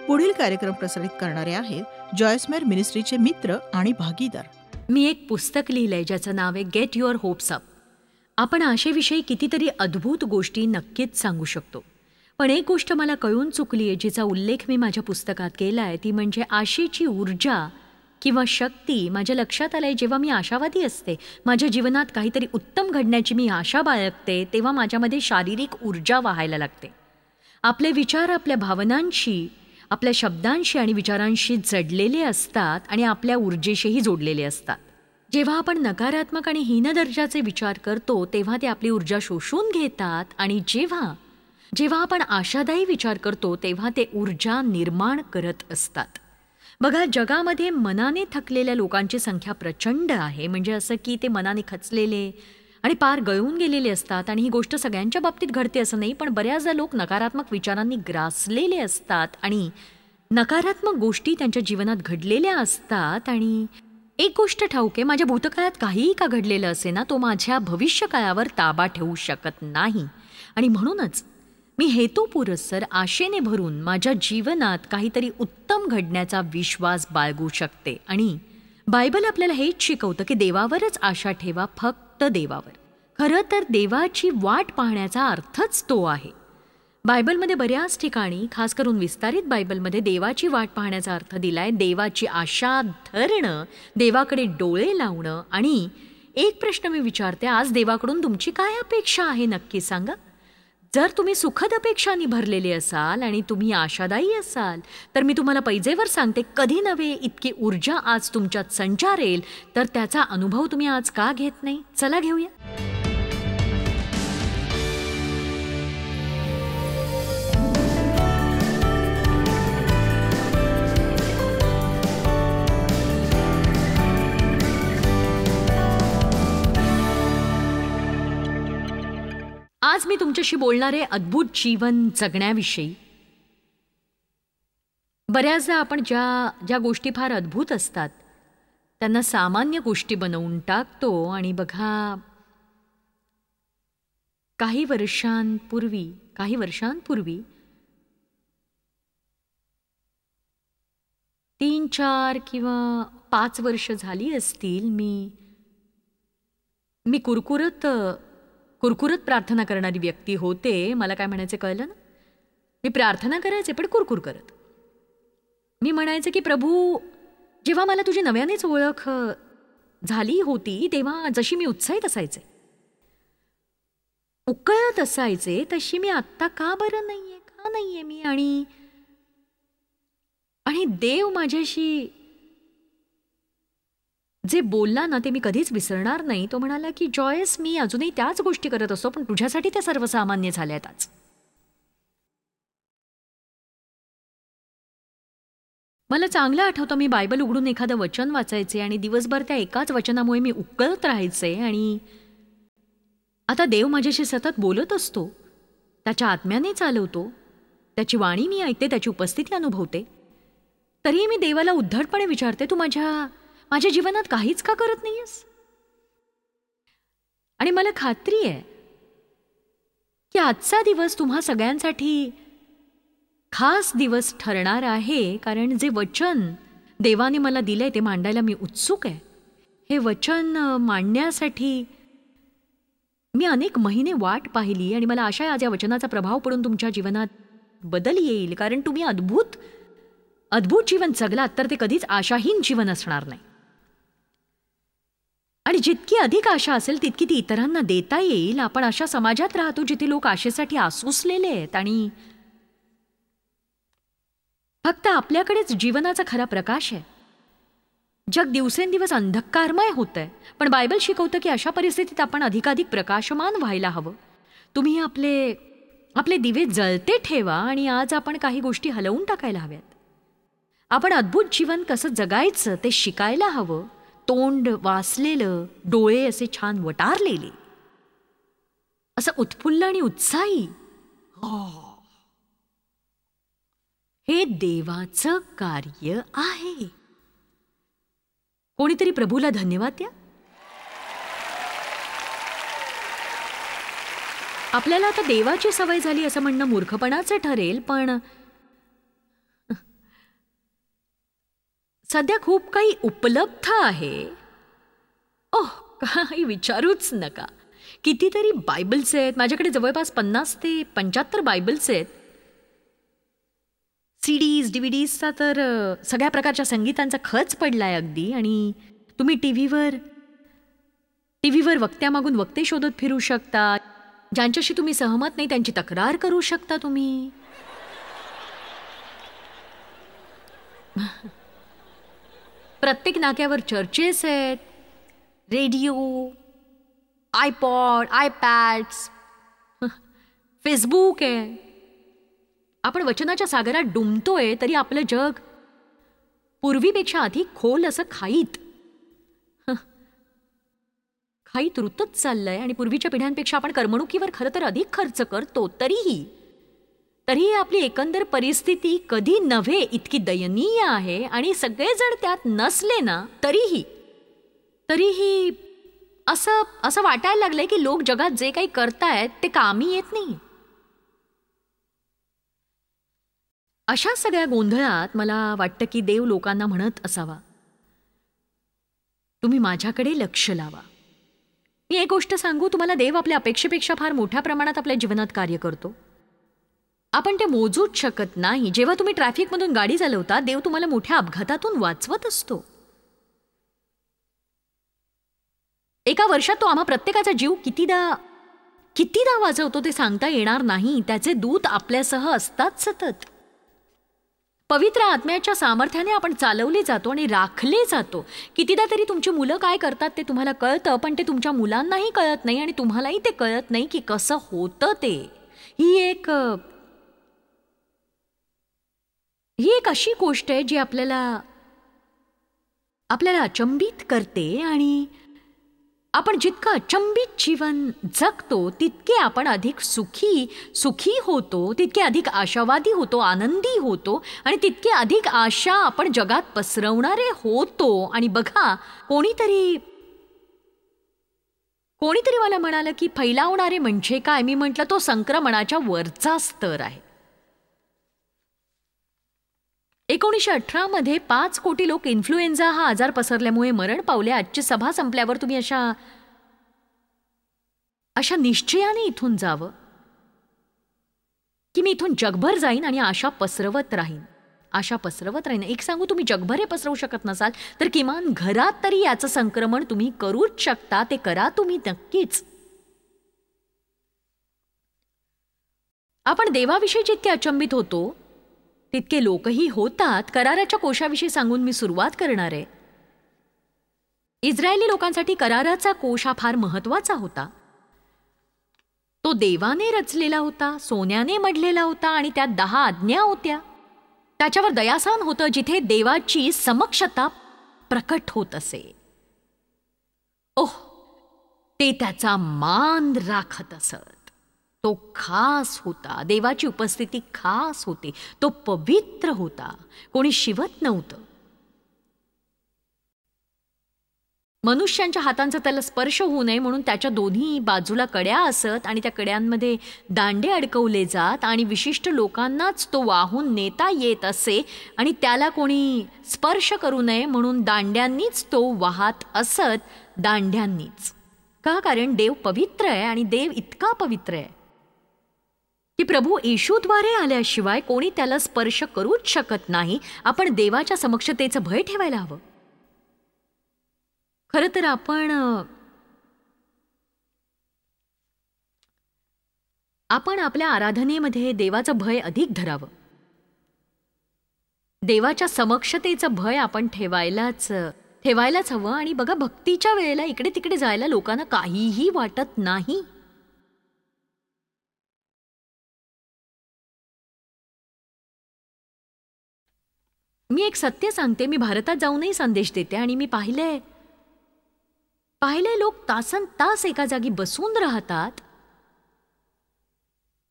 पुढील कार्यक्रम प्रसारित करणारे आहेत जॉयसमेर मिनिस्ट्रीचे मित्र आणि भागीदार. मी एक पुस्तक लिहिलंय ज्याचं नाव आहे गेट युअर होप्स अप. आपण आशेविषयी कितीतरी अद्भुत गोष्टी नक्कीच सांगू शकतो, पण एक गोष्ट मला कळून चुकली आहे जिचा उल्लेख मी माझ्या पुस्तकात केला आहे, ती म्हणजे आशेची ऊर्जा किंवा शक्ती माझ्या लक्षात आलंय जेव्हा मी आशावादी असते. माझ्या जीवनात काहीतरी उत्तम घडण्याची मी आशा बाळगते तेव्हा माझ्यामध्ये शारीरिक ऊर्जा वाहायला लागते. आपले विचार आपल्या भावनांशी, आपल्या शब्दांशी आणि विचारांशी जडलेले असतात आणि आपल्या ऊर्जेशीही जोडलेले असतात. जेव्हा आपण नकारात्मक आणि हीन दर्जाचे विचार करतो तेव्हा ते आपली ऊर्जा शोषून घेतात आणि जेव्हा आपण आशादायी विचार करतो तेव्हा ते ऊर्जा निर्माण करत असतात. बघा, जगामध्ये मनाने थकलेल्या लोकांची संख्या प्रचंड आहे. म्हणजे असं की ते मनाने खचलेले आणि पार गळून गेलेले असतात. आणि ही गोष्ट सगळ्यांच्या बाबतीत घडते असं नाही, पण बऱ्याचदा लोक नकारात्मक विचारांनी ग्रासलेले असतात आणि नकारात्मक गोष्टी त्यांच्या जीवनात घडलेल्या असतात. आणि एक गोष्ट ठाऊक आहे, माझ्या भूतकाळात काहीही का घडलेलं असे ना, तो माझ्या भविष्यकाळावर ताबा ठेवू शकत नाही. आणि म्हणूनच मी हेतुपुरस्सर आशेने भरून माझ्या जीवनात काहीतरी उत्तम घडण्याचा विश्वास बाळगू शकते. आणि बायबल आपल्याला हेच शिकवतं की देवावरच आशा ठेवा, फक्त देवावर. खरं तर देवाची वाट पाहण्याचा अर्थच तो आहे. बायबलमध्ये बऱ्याच ठिकाणी, खास करून विस्तारित बायबलमध्ये, देवाची वाट पाहण्याचा अर्थ दिलाय देवाची आशा धरणं, देवाकडे डोळे लावणं. आणि एक प्रश्न मी विचारते, आज देवाकडून तुमची काय अपेक्षा आहे नक्की सांगा. जर तुम्ही सुखद अपेक्षांनी भरलेले असाल आणि तुम्ही आशादायी असाल तर मी तुम्हाला पैजेवर सांगते, कधी नव्हे इतकी ऊर्जा आज तुमच्यात संचारेल. तर त्याचा अनुभव तुम्ही आज का घेत नाही? चला घेऊया. आज मी तुमच्याशी बोलणार आहे अद्भुत जीवन जगण्याविषयी. बऱ्याचदा आपण ज्या गोष्टी फार अद्भुत असतात त्यांना सामान्य गोष्टी बनवून टाकतो. आणि बघा, काही वर्षांपूर्वी 3, 4 किंवा 5 वर्ष झाली असतील, मी कुरकुरत प्रार्थना करणारी व्यक्ती होते. मला काय म्हणायचं कळलं ना, मी प्रार्थना करायचे पण कुरकुर करत. मी म्हणायचे की प्रभू, जेव्हा मला तुझी नव्यानेच ओळख झाली होती तेव्हा जशी मी उत्साहित असायचे, उकळत असायचे, तशी मी आत्ता का बरं नाहीये, का नाहीये मी. आणि देव माझ्याशी जे बोलला ना ते मी कधीच विसरणार नाही. तो म्हणाला की जॉयस, मी अजूनही त्याच गोष्टी करत असतो पण तुझ्यासाठी त्या सर्वसामान्य झाल्यात आज. मला चांगलं आठवतं, मी बायबल उघडून एखादं वचन वाचायचे आणि दिवसभर त्या एकाच वचनामुळे मी उकळत राहायचे. आणि आता देव माझ्याशी सतत बोलत असतो, त्याच्या आत्म्याने चालवतो, त्याची वाणी मी ऐकते, त्याची उपस्थिती अनुभवते. तरीही मी देवाला उद्धटपणे विचारते, तू माझ्या जीवनात काहीच का करत नाहीयेस? आणि मला खात्री आहे की आजचा दिवस तुम्हा सगळ्यांसाठी खास दिवस ठरणार आहे, कारण जे वचन देवाने मला दिलंय ते मांडायला मी उत्सुक आहे. हे वचन मांडण्यासाठी मी अनेक महिने वाट पाहिली आणि मला आशा आहे आज या वचनाचा प्रभाव पडून तुमच्या जीवनात बदल येईल. कारण तुम्ही अद्भुत जीवन जगलात तर ते कधीच आशाहीन जीवन असणार नाही. आणि जितकी अधिक आशा असेल तितकी ती इतरांना देता येईल. आपण अशा समाजात राहतो जिथे लोक आशेसाठी आसुसलेले आहेत आणि फक्त आपल्याकडेच जीवनाचा खरा प्रकाश आहे. जग दिवसेंदिवस अंधकारमय होतंय, पण बायबल शिकवतं की अशा परिस्थितीत आपण अधिकाधिक प्रकाशमान व्हायला हवं. तुम्ही आपले दिवे जळते ठेवा आणि आज आपण काही गोष्टी हलवून टाकायला हव्यात. आपण अद्भुत जीवन कसं जगायचं ते शिकायला हवं. तोंड वासलेलं, डोळे असे छान वटारलेले, असं उत्फुल्ल आणि उत्साही, हे देवाचं कार्य आहे. कोणीतरी प्रभूला धन्यवाद द्या. आपल्याला आता देवाची सवय झाली असं म्हणणं मूर्खपणाचं ठरेल, पण सध्या खूप काही उपलब्ध आहे. ओह, काही विचारूच नका. कितीतरी बायबल्स आहेत. माझ्याकडे जवळपास 50 ते 75 बायबल्स आहेत. CDs, DVDsचा तर सगळ्या प्रकारच्या संगीतांचा खच पडलाय अगदी. आणि तुम्ही टीव्हीवर वक्त्यामागून वक्ते शोधत फिरू शकता. ज्यांच्याशी तुम्ही सहमत नाही त्यांची तक्रार करू शकता तुम्ही. प्रत्येक नाक्यावर चर्चेस आहेत, रेडिओ, आयपॉड, आयपॅड्स, फेसबुक आहे. आपण वचनाच्या सागरात डुंबतोय तरी आपलं जग पूर्वीपेक्षा अधिक खोल असं खाईत रुतत चाललंय. आणि पूर्वीच्या पिढ्यांपेक्षा आपण करमणुकीवर खरं तर अधिक खर्च करतो. तरीही आपली एकंदर परिस्थिती कधी नव्हे इतकी दयनीय आहे. आणि सगळेजण त्यात नसले ना तरीही असं वाटायला लागलंय की लोक जगात जे काही करतायत ते कामी येत नाही. अशा सगळ्या गोंधळात मला वाटतं की देव लोकांना म्हणत असावा, तुम्ही माझ्याकडे लक्ष लावा. मी एक गोष्ट सांगू तुम्हाला, देव आपल्या अपेक्षेपेक्षा फार मोठ्या प्रमाणात आपल्या जीवनात कार्य करतो. आपण ते मोजूच शकत नाही. जेव्हा तुम्ही ट्रॅफिकमधून गाडी चालवता, देव तुम्हाला मोठ्या अपघातातून वाचवत असतो. एका वर्षात तो आम्हा प्रत्येकाचा जीव कितीदा वाचवतो ते सांगता येणार नाही. त्याचे दूत आपल्यासह असतात सतत. पवित्र आत्म्याच्या सामर्थ्याने आपण चालवले जातो आणि राखले जातो. कितीदा तरी तुमची मुलं काय करतात ते तुम्हाला कळतं, पण ते तुमच्या मुलांनाही कळत नाही आणि तुम्हालाही ते कळत नाही की कसं होतं ते. ही एक अशी गोष्ट आहे जी आपल्याला अचंबित करते. आणि आपण जितकं अचंबित जीवन जगतो तितके आपण अधिक सुखी होतो, तितके अधिक आशावादी होतो, आनंदी होतो आणि तितके अधिक आशा आपण जगात पसरवणारे होतो. आणि बघा, कोणीतरी मला म्हणालं की फैलावणारे म्हणजे काय. मी म्हटलं तो संक्रमणाच्या वरचा स्तर आहे. 1918 मध्ये 5 कोटी लोक इन्फ्लुएन्झा हा आजार पसरल्यामुळे मरण पावले. आजची सभा संपल्यावर तुम्ही अशा निश्चयाने इथून जावं की मी इथून जगभर जाईन आणि आशा पसरवत राहीन. एक सांगू, तुम्ही जगभर हे पसरवू शकत नसाल तर किमान घरात तरी याचं संक्रमण तुम्ही करूच शकता. ते करा तुम्ही नक्कीच. आपण देवाविषयी जितके अचंबित होतो तितके लोकही होतात. कराराच्या कोशाविषयी सांगून मी सुरुवात करणार आहे. इस्रायली लोकांसाठी कराराचा कोश हा फार महत्वाचा होता. तो देवाने रचलेला होता, सोन्याने मढलेला होता आणि त्यात 10 आज्ञा होत्या. त्याच्यावर दयासान होतं जिथे देवाची समक्षता प्रकट होत असे. ते त्याचा मान राखत असत. तो खास होता. देवाची उपस्थिती खास होती. तो पवित्र होता. कोणी शिवत नव्हतं. मनुष्यांच्या हातांचा त्याला स्पर्श होऊ नये म्हणून त्याच्या दोन्ही बाजूला कड्या असत आणि त्या कड्यांमध्ये दांडे अडकवले जात आणि विशिष्ट लोकांनाच तो वाहून नेता येत असे आणि त्याला कोणी स्पर्श करू नये म्हणून दांड्यांनीच तो वाहत असत. दांड्यांनीच का? कारण देव पवित्र आहे आणि देव इतका पवित्र आहे की प्रभू येशूद्वारे आल्याशिवाय कोणी त्याला स्पर्श करूच शकत नाही. आपण देवाच्या समक्षतेचं भय ठेवायला हवं. खरं तर आपण आपल्या आराधनेमध्ये देवाचं भय अधिक धरावं. देवाच्या समक्षतेचं भय आपण ठेवायलाच हवं. आणि बघा, भक्तीच्या वेळेला इकडे तिकडे जायला लोकांना काहीही वाटत नाही. मी एक सत्य सांगते. मी भारतात जाऊनही संदेश देते आणि मी पाहिले लोक तासन तास एका जागी बसून राहतात.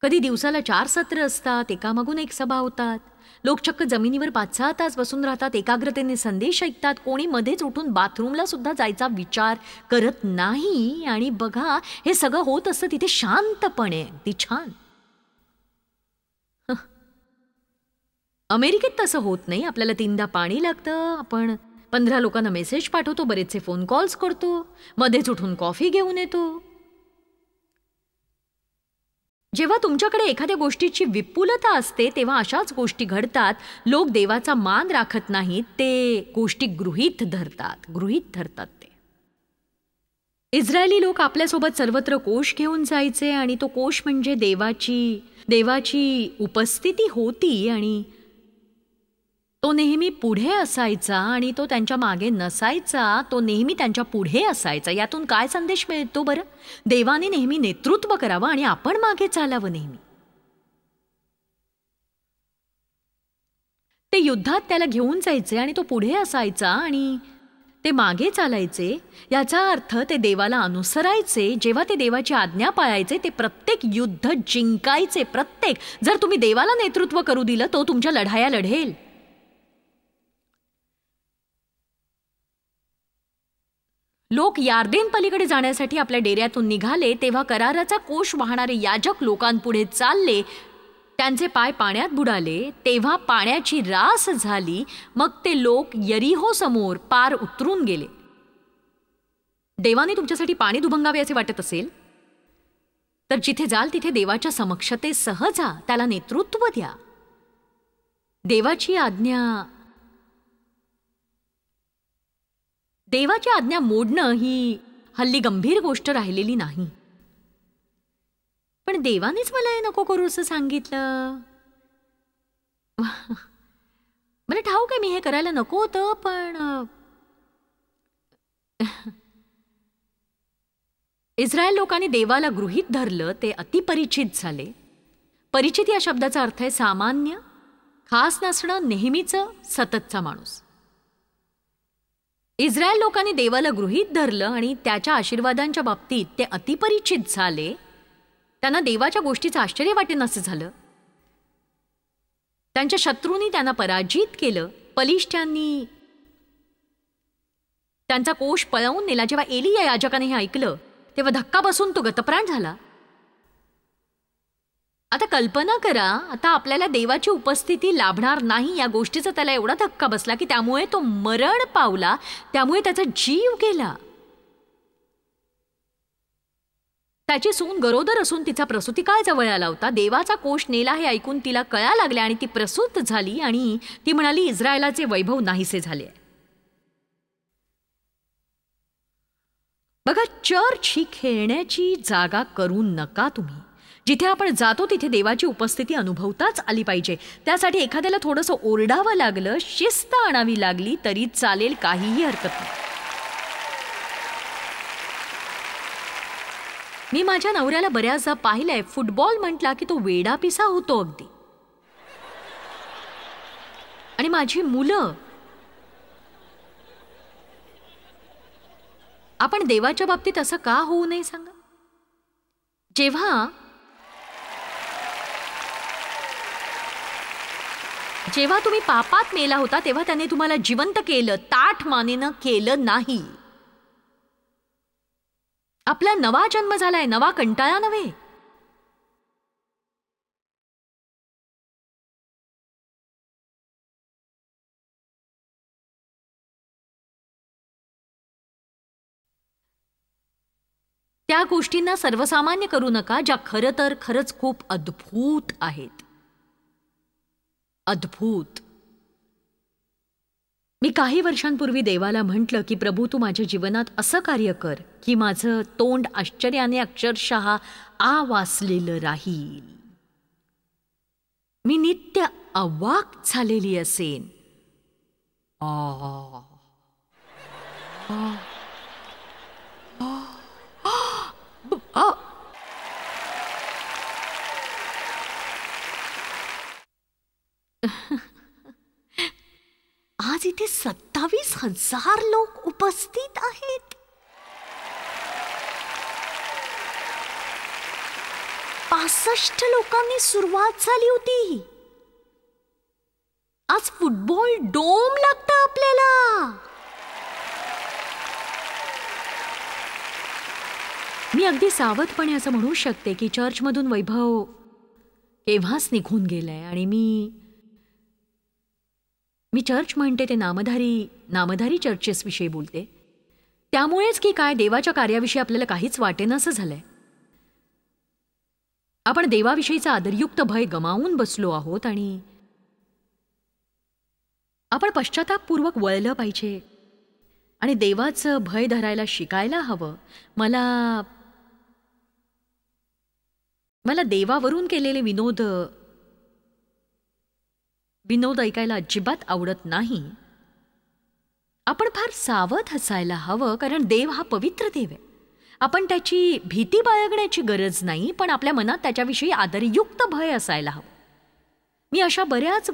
कधी दिवसाला 4 सत्र असतात, एकामागून एक सभा होतात. लोक चक्क जमिनीवर 5-6 तास बसून राहतात, एकाग्रतेने संदेश ऐकतात. कोणी मध्येच उठून बाथरूमला सुद्धा जायचा विचार करत नाही. आणि बघा, हे सगळं होत असतं तिथे शांतपणे. अगदी छान. अमेरिकेत तसं होत नाही. आपल्याला 3दा पाणी लागतं, आपण 15 लोकांना मेसेज पाठवतो, बरेचसे फोन कॉल्स करतो, मध्येच उठून कॉफी घेऊन येतो. जेव्हा तुमच्याकडे एखाद्या गोष्टीची विपुलता असते तेव्हा अशाच गोष्टी घडतात. लोक देवाचा मान राखत नाहीत, ते गोष्टी गृहीत धरतात ते. इस्रायली लोक आपल्यासोबत सर्वत्र कोष घेऊन जायचे आणि तो कोष म्हणजे देवाची उपस्थिती होती आणि तो नेहमी पुढे असायचा आणि तो त्यांच्या मागे नसायचा, तो नेहमी त्यांच्या पुढे असायचा. यातून काय संदेश मिळतो बरं? देवाने नेहमी नेतृत्व करावं आणि आपण मागे चालावं नेहमी. ते युद्धात त्याला घेऊन जायचे आणि तो पुढे असायचा आणि ते मागे चालायचे. याचा अर्थ ते देवाला अनुसरायचे. जेव्हा ते देवाची आज्ञा पाळायचे ते प्रत्येक युद्ध जिंकायचे. जर तुम्ही देवाला नेतृत्व करू दिलं तो तुमच्या लढाया लढेल. लोक यार्देन पलीकडे जाण्यासाठी आपल्या डेऱ्यातून निघाले तेव्हा कराराचा कोष वाहणारे याजक लोकांपुढे चालले. त्यांचे पाय पाण्यात बुडाले तेव्हा पाण्याची रास झाली. मग ते लोक यरीहो समोर पार उतरून गेले. देवाने तुमच्यासाठी पाणी दुभंगावे असे वाटत असेल तर जिथे जाल तिथे देवाच्या समक्षतेसह जा, त्याला नेतृत्व द्या. देवाची आज्ञा मोडणं ही हल्ली गंभीर गोष्ट राहिलेली नाही. पण देवानेच मला हे नको करू असं सांगितलं. मला ठाऊक आहे मी हे करायला नको होतं, पण इस्रायल लोकांनी देवाला गृहीत धरलं. ते अतिपरिचित झाले. परिचित या शब्दाचा अर्थ आहे सामान्य, खास नसणं, नेहमीचं, सततचा माणूस. इस्रायल लोकांनी देवाला गृहीत धरलं आणि त्याच्या आशीर्वादांच्या बाबतीत ते अतिपरिचित झाले. त्यांना देवाच्या गोष्टीचं आश्चर्य वाटेनासं झालं. त्यांच्या शत्रूंनी त्यांना पराजित केलं. पलिष्ठ्यांनी त्यांचा कोष पळवून नेला. जेव्हा एली या याजकाने हे ऐकलं तेव्हा धक्का बसून तो गतप्राण झाला. आता कल्पना करा, आता आपल्याला देवाची उपस्थिती लाभणार नाही या गोष्टीचा त्याला एवढा धक्का बसला की त्यामुळे तो मरण पावला, त्यामुळे त्याचा जीव गेला. त्याची सून गरोदर असून तिचा प्रसूतिकाळ जवळ आला होता. देवाचा कोष नेला हे ऐकून तिला कळा लागल्या आणि ती प्रसूत झाली आणि ती म्हणाली, इस्रायलाचे वैभव नाहीसे झाले. बघा, चर्च ही खेळण्याची जागा करू नका तुम्ही. जिथे आपण जातो तिथे देवाची उपस्थिती अनुभवताच आली पाहिजे. त्यासाठी एखाद्याला थोडंसं ओरडावं लागलं, शिस्त आणावी लागली तरी चालेल, काहीही हरकत नाही. मी माझ्या नवऱ्याला बऱ्याचदा पाहिलंय, फुटबॉल म्हटला की तो वेडापिसा होतो अगदी. आणि माझी मुलं, आपण देवाच्या बाबतीत असं का होऊ नये सांगा? जेव्हा तुम्ही पापात मेला होता तेव्हा त्याने तुम्हाला जिवंत केलं, ताठ मानेनं केलं नाही. आपला नवा जन्म झालाय, नवा कंटाळा नव्हे. त्या गोष्टींना सर्वसामान्य करू नका ज्या खरंच खूप अद्भुत आहेत. अद्भुत. मी काही वर्षांपूर्वी देवाला म्हटलं की प्रभू, तू माझ्या जीवनात असं कार्य कर की माझं तोंड आश्चर्याने अक्षरशः आवासलेलं राहील. मी नित्य अवाक झालेली असेन. आज इथे 27,000 लोक उपस्थित आहेत. 65 लोकांनी सुरुवात झाली होती. आज फुटबॉल डोम लागतं आपल्याला. मी अगदी सावधपणे असं म्हणू शकते की चर्चमधून वैभव केव्हाच निघून गेलाय आणि मी मी चर्च म्हणते ते नामधारी चर्चेसविषयी बोलते. त्यामुळेच की काय देवाच्या कार्याविषयी आपल्याला काहीच वाटेनासं झालंय. आपण देवाविषयीचा आदरयुक्त भय गमावून बसलो आहोत आणि आपण पश्चातापपूर्वक वळलं पाहिजे आणि देवाचं भय धरायला शिकायला हवं. मला देवावरून केलेले विनोद ऐकायला अजिबात आवडत नाही. आपण फार सावध असायला हवं, कारण देव हा पवित्र देव आहे. आपण त्याची भीती बाळगण्याची गरज नाही, पण आपल्या मनात त्याच्याविषयी आदरयुक्त भय असायला हवं. मी अशा बऱ्याच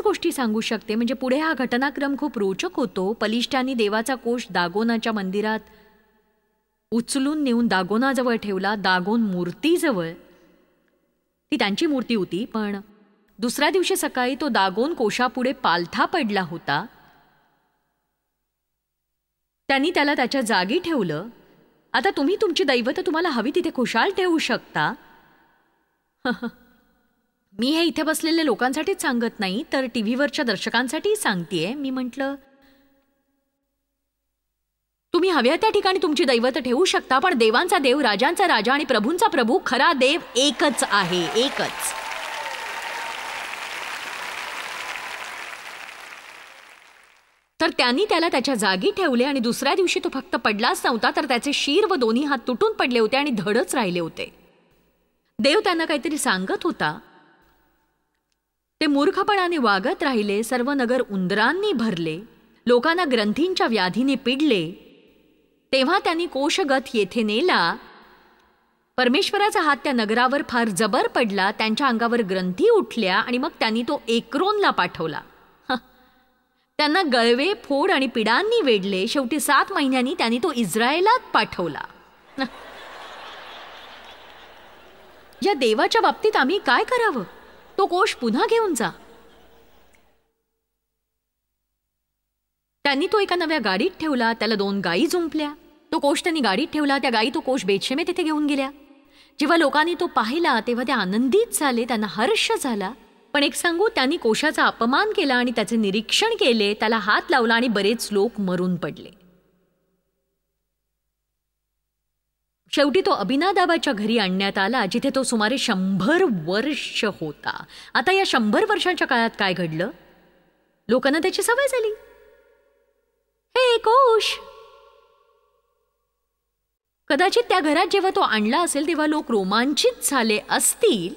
गोष्टी सांगू शकते. म्हणजे पुढे हा घटनाक्रम खूप रोचक होतो. पलिष्ठांनी देवाचा कोष दागोनाच्या मंदिरात उचलून नेऊन दागोनाजवळ ठेवला. दागोन मूर्तीजवळ. ती त्यांची मूर्ती होती, पण दुसऱ्या दिवशी सकाळी तो दागोन कोशापुढे पालथा पडला होता. त्यांनी त्याला त्याच्या जागी ठेवलं. आता तुम्ही तुमची दैवत तुम्हाला हवी तिथे खुशाल ठेवू शकता. मी हे इथे बसलेल्या लोकांसाठीच सांगत नाही, तर टीव्हीवरच्या दर्शकांसाठीही सांगतेय. मी म्हटलं, तुम्ही हव्या त्या ठिकाणी तुमची दैवत ठेवू शकता, पण देवांचा देव, राजांचा राजा आणि प्रभूंचा प्रभू, खरा देव एकच आहे, एकच. तर त्यांनी त्याला त्याच्या जागी ठेवले आणि दुसऱ्या दिवशी तो फक्त पडलाच नव्हता, तर त्याचे शीर व दोन्ही हात तुटून पडले होते आणि धडच राहिले होते. देव त्यांना काहीतरी सांगत होता. ते मूर्खपणाने वागत राहिले. सर्व नगर उंदरांनी भरले. लोकांना ग्रंथींच्या व्याधीने पिडले. तेव्हा त्यांनी कोशगत येथे नेला. परमेश्वराचा हात त्या नगरावर फार जबर पडला. त्यांच्या अंगावर ग्रंथी उठल्या आणि मग त्यांनी तो एक्रोनला पाठवला. त्यांना गळवे, फोड आणि पिडांनी वेढले. शेवटी 7 महिन्यांनी त्यांनी तो इस्रायलात पाठवला. या देवाच्या बाबतीत आम्ही काय करावं? तो कोष पुन्हा घेऊन जा. त्यांनी तो एका नव्या गाडीत ठेवला. त्याला 2 गायी जुंपल्या. तो कोष त्यांनी गाडीत ठेवला. त्या गायी तो कोष बेतशेमे तिथे घेऊन गेल्या. जेव्हा लोकांनी तो पाहिला तेव्हा ते आनंदित झाले. त्यांना हर्ष झाला. पण एक सांगू, त्यांनी कोशाचा अपमान केला आणि त्याचे निरीक्षण केले. त्याला हात लावला आणि बरेच लोक मरून पडले. शेवटी तो अभिनादाबाच्या घरी आणण्यात आला, जिथे तो सुमारे 100 वर्ष होता. आता या 100 वर्षांच्या काळात काय घडलं? लोकांना त्याची सवय झाली. हे कोश, कदाचित त्या घरात जेव्हा तो आणला असेल तेव्हा लोक रोमांचित झाले असतील.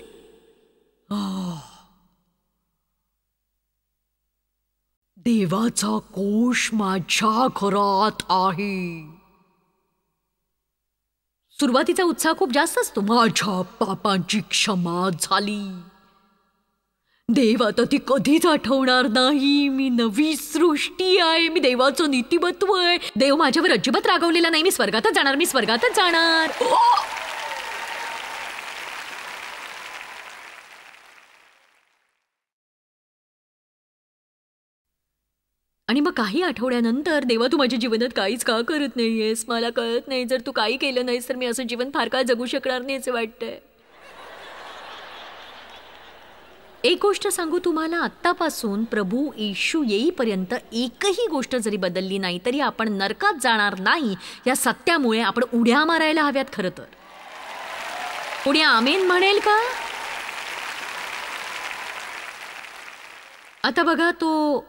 देवाचा कोश माझ्या घरात आहे. सुरुवातीचा उत्साह खूप जास्त असतो. माझ्या पापांची क्षमा झाली. देव आता ती कधीच आठवणार नाही. मी नवी सृष्टी आहे. मी देवाचं नीतिमत्व आहे. देव माझ्यावर अजिबात रागवलेला नाही. मी स्वर्गातच जाणार. मी स्वर्गातच जाणार. आणि मग काही आठवड्यानंतर, देवा तू माझ्या जीवनात काहीच का करत नाहीयेस? मला कळत नाही. जर तू काही केलं नाहीस तर मी असं जीवन फार काळ जगू शकणार नाही असं वाटतंय. एक गोष्ट सांगू तुम्हाला, आत्तापासून प्रभू येशू येईपर्यंत एकही गोष्ट जरी बदलली नाही तरी आपण नरकात जाणार नाही. या सत्यामुळे आपण उड्या मारायला हव्यात. खरं तर कोणी आमेन म्हणेल का? आता बघा, तो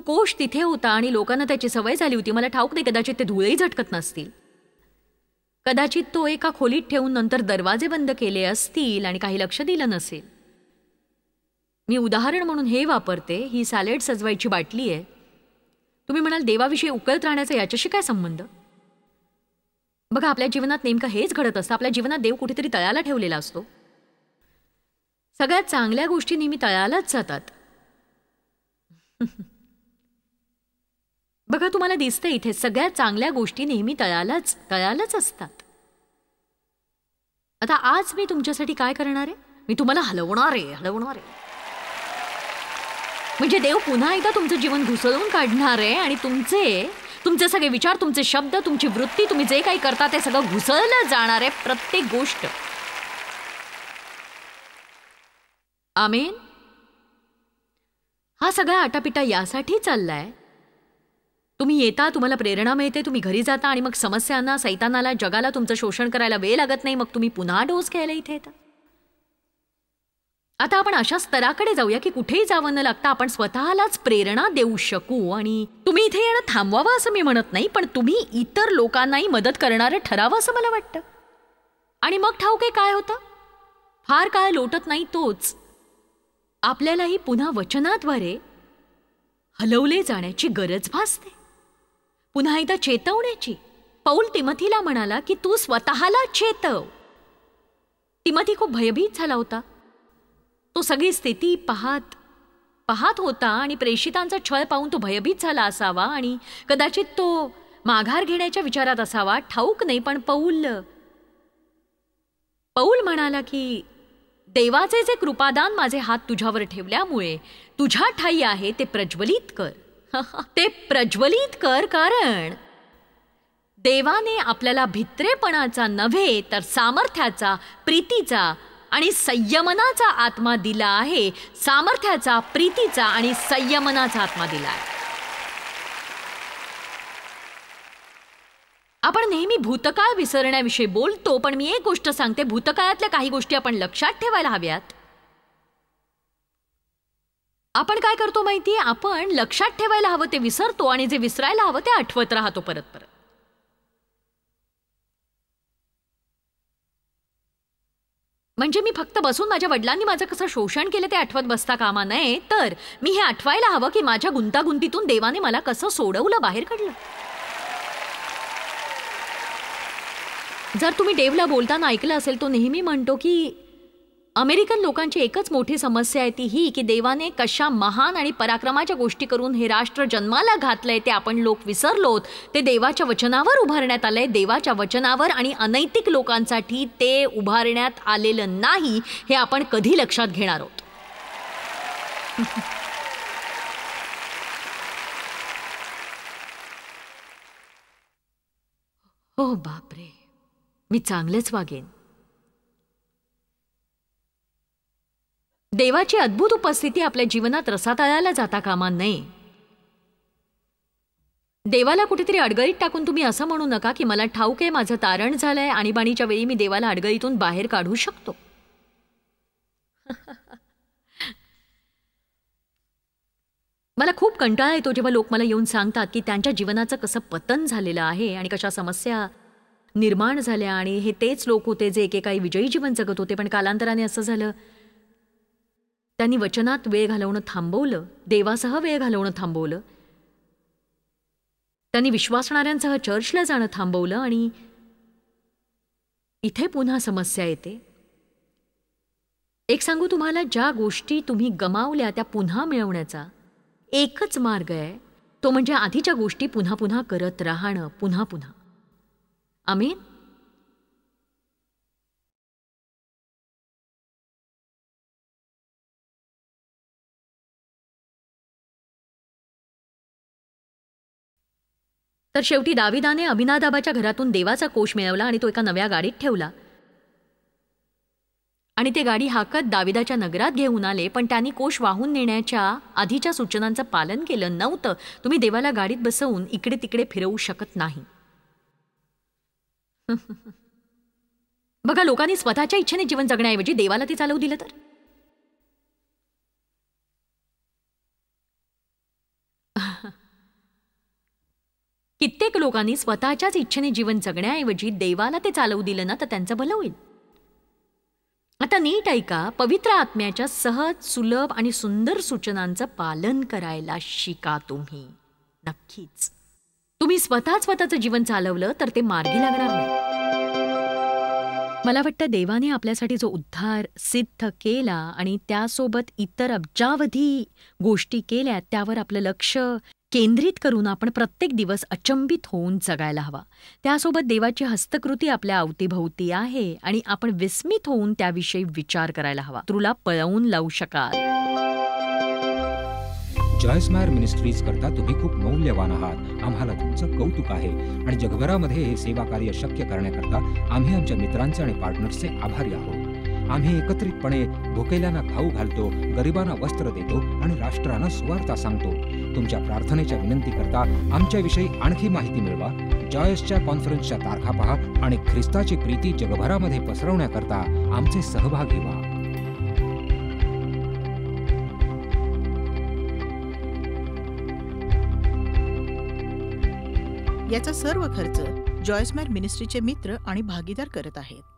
कोश तिथे होता आणि लोकांना त्याची सवय झाली होती. मला ठाऊक नाही, कदाचित ते धुळेही झटकत नसतील. कदाचित तो एका खोलीत ठेवून नंतर दरवाजे बंद केले असतील आणि काही लक्ष दिलं नसेल. मी उदाहरण म्हणून हे वापरते. ही सॅलेड सजवायची बाटली आहे. तुम्ही म्हणाल, देवाविषयी उकळत राहण्याचा याच्याशी काय संबंध? बघा, आपल्या जीवनात नेमकं हेच घडत असतं. आपल्या जीवनात देव कुठेतरी तळाला ठेवलेला असतो. सगळ्यात चांगल्या गोष्टी नेहमी तळालाच जातात. बघा, तुम्हाला दिसतं इथे सगळ्यात चांगल्या गोष्टी नेहमी तळालाच असतात. आता आज मी तुमच्यासाठी काय करणार आहे? मी तुम्हाला हलवणार आहे. म्हणजे देव पुन्हा एकदा तुमचं जीवन घुसळून काढणार आहे आणि तुमचे सगळे विचार, तुमचे शब्द, तुमची वृत्ती, तुम्ही जे काही करता ते सगळं घुसळलं जाणार आहे. प्रत्येक गोष्ट. आमेन. हा सगळा आटापिटा यासाठी चाललाय, तुम्ही येता, तुम्हाला प्रेरणा मिळते, तुम्ही घरी जाता आणि मग समस्यांना, सैतानाला, जगाला तुमचं शोषण करायला वेळ लागत नाही, मग तुम्ही पुन्हा डोस घ्यायला इथे येता. आता आपण अशा स्तराकडे जाऊया की कुठेही जावं न लागता आपण स्वतःलाच प्रेरणा देऊ शकू. आणि तुम्ही इथे येणं थांबवावं असं मी म्हणत नाही, पण तुम्ही इतर लोकांनाही मदत करणारं ठरावं असं मला वाटतं. आणि मग ठाऊके काय होतं, फार काळ लोटत नाही तोच आपल्यालाही पुन्हा वचनाद्वारे हलवले जाण्याची गरज भासते, पुन्हा एकदा चेतवण्याची. पौल तिमथीला म्हणाला की तू स्वतःला चेतव. तिमथी खूप भयभीत झाला होता. तो सगळी स्थिती पाहत होता आणि प्रेषितांचा छळ पाहून तो भयभीत झाला असावा आणि कदाचित तो माघार घेण्याच्या विचारात असावा, ठाऊक नाही. पण पौल म्हणाला की देवाचे जे कृपादान माझे हात तुझ्यावर ठेवल्यामुळे तुझ्या ठाई आहे ते प्रज्वलित कर. ते प्रज्वलित कर, कारण देवाने आपल्याला भित्रेपणाचा नव्हे तर सामर्थ्याचा, प्रीतीचा आणि संयमनाचा आत्मा दिला आहे. सामर्थ्याचा, प्रीतीचा आणि संयमनाचा आत्मा दिला आहे. आपण नेहमी भूतकाळ विसरण्याविषयी बोलतो, पण मी एक गोष्ट सांगते, भूतकाळातल्या काही गोष्टी आपण लक्षात ठेवायला हव्यात. आपण काय करतो माहितीये, आपण लक्षात ठेवायला हवं ते विसरतो आणि जे विसरायला हवं ते आठवत राहतो परत परत. म्हणजे मी फक्त बसून माझ्या वडिलांनी माझं कसं शोषण केलं ते आठवत बसता कामा नये, तर मी हे आठवायला हवं की माझ्या गुंतागुंतीतून देवाने मला कसं सोडवलं, बाहेर काढलं. जर तुम्ही डेव्हला बोलताना ऐकलं असेल, तो नेहमी म्हणतो की अमेरिकन लोकांची एकच मोठी समस्या आहे ती ही की देवाने कशा महान आणि पराक्रमाच्या गोष्टी करून हे राष्ट्र जन्माला घातलंय ते आपण लोक विसरलोत. ते देवाच्या वचनावर उभारण्यात आलंय, देवाच्या वचनावर, आणि अनैतिक लोकांसाठी ते उभारण्यात आलेलं नाही हे आपण कधी लक्षात घेणार आहोत. हो बापरे, मी चांगलेच वागेन. देवाची अद्भुत उपस्थिती आपल्या जीवनात रसातळाला जाता कामा नये. देवाला कुठेतरी अडगळीत टाकून तुम्ही असं म्हणू नका की मला ठाऊक आहे माझं तारण झालंय, आणीबाणीच्या वेळी मी देवाला अडगळीतून बाहेर काढू शकतो. मला खूप कंटाळा येतो जेव्हा लोक मला येऊन सांगतात की त्यांच्या जीवनाचं कसं पतन झालेलं आहे आणि कशा समस्या निर्माण झाल्या, आणि हे तेच लोक होते जे एकेकाळी विजयी जीवन जगत होते, पण कालांतराने असं झालं त्यांनी वचनात वेळ घालवणं थांबवलं, देवासह वेळ घालवणं थांबवलं, त्यांनी विश्वासणाऱ्यांसह चर्चला जाणं थांबवलं, आणि इथे पुन्हा समस्या येते. एक सांगू तुम्हाला, ज्या गोष्टी तुम्ही गमावल्या त्या पुन्हा मिळवण्याचा एकच मार्ग आहे, तो म्हणजे आधीच्या गोष्टी पुन्हा पुन्हा करत राहणं, पुन्हा पुन्हा. आमेन. तर शेवटी दाविदाने अभिनादाबाच्या घरातून देवाचा कोश मिळवला आणि तो एका नव्या गाडीत ठेवला, आणि ते गाडी हाकत दाविदाच्या नगरात घेऊन आले. पण त्यांनी कोश वाहून नेण्याच्या आधीच्या सूचनांचं पालन केलं नव्हतं. तुम्ही देवाला गाडीत बसवून इकडे तिकडे फिरवू शकत नाही. बघा, लोकांनी स्वतःच्या इच्छेने जीवन जगण्याऐवजी देवाला ते चालवू दिलं तर. कित्येक लोकांनी स्वतःच्याच इच्छेने जीवन जगण्याऐवजी देवाला ते चालवू दिलं ना तर त्यांचं भलं होईल. आता नीट ऐका, पवित्र आत्म्याच्या सहज, सुलभ आणि सुंदर सूचनांचं पालन करायला शिका तुम्ही. नक्कीच तुम्ही स्वतःचं जीवन चालवलं तर ते मार्गी लागणार नाही. मला वाटतं देवाने आपल्यासाठी जो उद्धार सिद्ध केला आणि त्यासोबत इतर अब्जावधी गोष्टी केल्या त्यावर आपलं लक्ष केंद्रित करून आपण प्रत्येक दिवस अचंबित होऊन जगायला हवा. त्यासोबत देवाची हस्तकृती आपल्या अवतीभोवती आहे आणि आपण विस्मित होऊन त्याविषयी विचार करायला हवा. तुला पळवून लावू शकाल. जॉयस्मायर मिनिस्ट्रीज करता तुम्ही खूप मौल्यवान आहात. आम्हाला तुमचं कौतुक आहे आणि जगभरामध्ये हे सेवा कार्य शक्य करण्याकरता आम्ही आमच्या मित्रांचे आणि पार्टनर्सचे आभारी आहोत. आम्ही एकत्रितपणे भुकेल्यांना खाऊ घालतो, गरिबांना वस्त्र देतो आणि राष्ट्रांना सुवार्ता सांगतो. तुमच्या प्रार्थनेच्या विनंतीकरता आमच्याविषयी आणखी माहिती मिळवा. जॉयसच्या कॉन्फरन्सच्या तारखा पहा आणि ख्रिस्ताची प्रीती जगभरामध्ये पसरवण्याकरता आमचे सहभागी व्हा. याचा सर्व खर्च जॉयसमेर मिनिस्ट्रीचे मित्र आणि भागीदार करत आहेत.